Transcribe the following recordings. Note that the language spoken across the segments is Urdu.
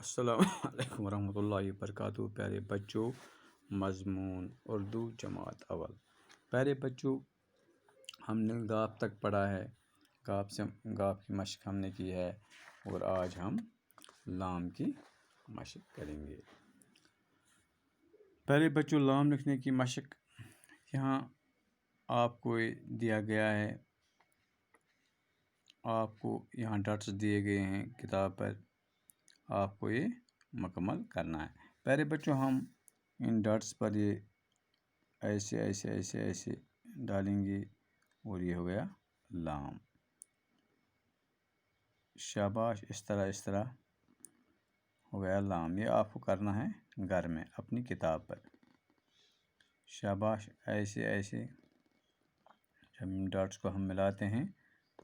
السلام علیکم ورحمۃ اللہ وبرکاتہ۔ پیارے بچوں، مضمون اردو جماعت اول۔ پیارے بچوں، ہم نے گاپ تک پڑھا ہے، گاپ کی مشق ہم نے کی ہے، اور آج ہم لام کی مشق کریں گے۔ پیارے بچوں، لام لکھنے کی مشق یہاں آپ کو دیا گیا ہے، آپ کو یہاں ڈاٹس دیے گئے ہیں کتاب پر، آپ کو یہ مکمل کرنا ہے۔ پیارے بچوں، ہم ان ڈاٹس پر یہ ایسے ایسے ایسے ایسے ڈالیں گے اور یہ ہو گیا لام۔ شاباش، اس طرح ہو گیا لام۔ یہ آپ کو کرنا ہے گھر میں اپنی کتاب پر۔ شاباش، ایسے ایسے جب ان ڈاٹس کو ہم ملاتے ہیں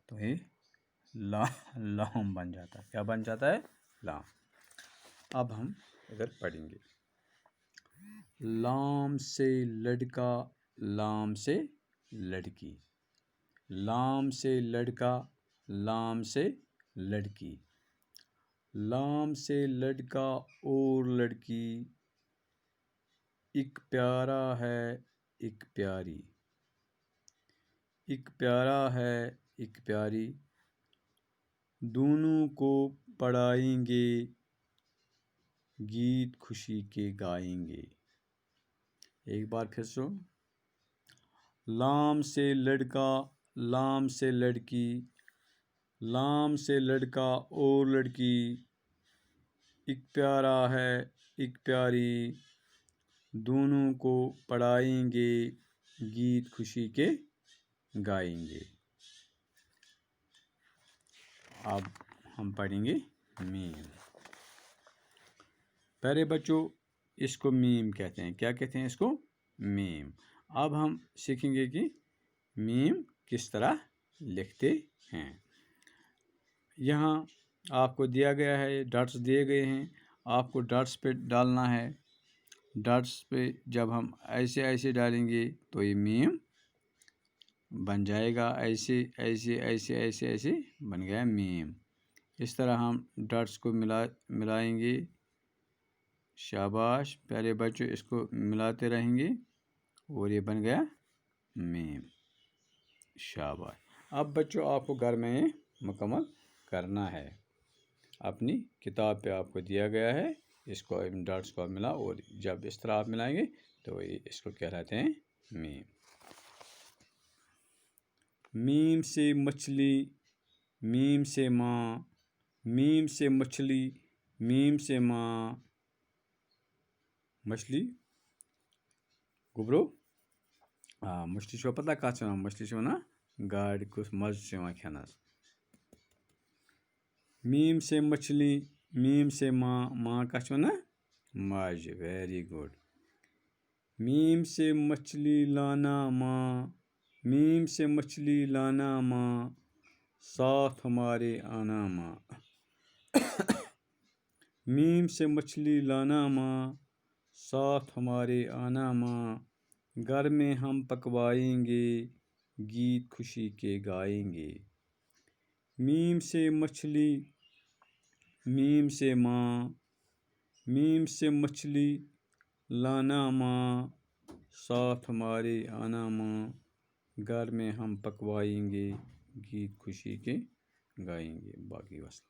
تو یہ لام بن جاتا ہے۔ کیا بن جاتا ہے؟ لام۔ اب ہم ادھر پڑھیں گے۔ لام سے لڑکا، لام سے لڑکی، لام سے لڑکا، لام سے لڑکی، لام سے لڑکا اور لڑکی، ایک پیارا ہے ایک پیاری، ایک پیارا ہے ایک پیاری، دونوں کو پڑھائیں گے گیت خوشی کے گائیں گے۔ ایک بار پھر سو۔ لام سے لڑکا، لام سے لڑکی، لام سے لڑکا اور لڑکی، ایک پیارا ہے ایک پیاری، دونوں کو پڑھائیں گے گیت خوشی کے گائیں گے۔ اب ہم پڑھیں گے میم۔ پیارے بچوں، اس کو میم کہتے ہیں۔ کیا کہتے ہیں اس کو؟ میم۔ اب ہم سیکھیں گے کہ میم کس طرح لکھتے ہیں۔ یہاں آپ کو دیا گیا ہے، ڈاٹس دیے گئے ہیں، آپ کو ڈاٹس پہ ڈالنا ہے۔ ڈاٹس پہ جب ہم ایسے ایسے ڈالیں گے تو یہ میم بن جائے گا۔ ایسے ایسے ایسے ایسے ایسے بن گیا میم۔ اس طرح ہم ڈاٹس کو ملائیں گے۔ شاباش پیارے بچوں، اس کو ملاتے رہیں گے اور یہ بن گیا میم۔ شاباش۔ اب بچوں، آپ کو گھر میں مکمل کرنا ہے۔ اپنی کتاب پہ آپ کو دیا گیا ہے، اس کو ڈاٹس کو ملا، اور جب اس طرح آپ ملائیں گے تو اس کو کہلاتے ہیں میم۔ میم سے مچھلی، میم سے ماں، میم سے مچھلی، میم سے ماں، مچھلی گوبرو مچھلی چھو پتہ کت مچھلی چھو نا گاڑ کس مزہ چھُ یِوان کھٮ۪نس۔ میم سے مچھلی، میم سے ماں، ماں کت چھُ نا ماجہِ۔ Very good. میم سے مچھلی لانا ماں، میم سے مچھلی لانا ماں، ساتھ ہمارے آنا ماں۔ میم سے مچھلی لانا ماں، ساتھ ہمارے آنا ماں، گھر میں ہم پکوائیں گے گیت خوشی کے گائیں گے۔ میم سے مچھلی، میم سے ماں، میم سے مچھلی لانا ماں، ساتھ ہمارے آنا ماں، گھر میں ہم پکوائیں گے گیت خوشی کے گائیں گے۔ باقی وصل۔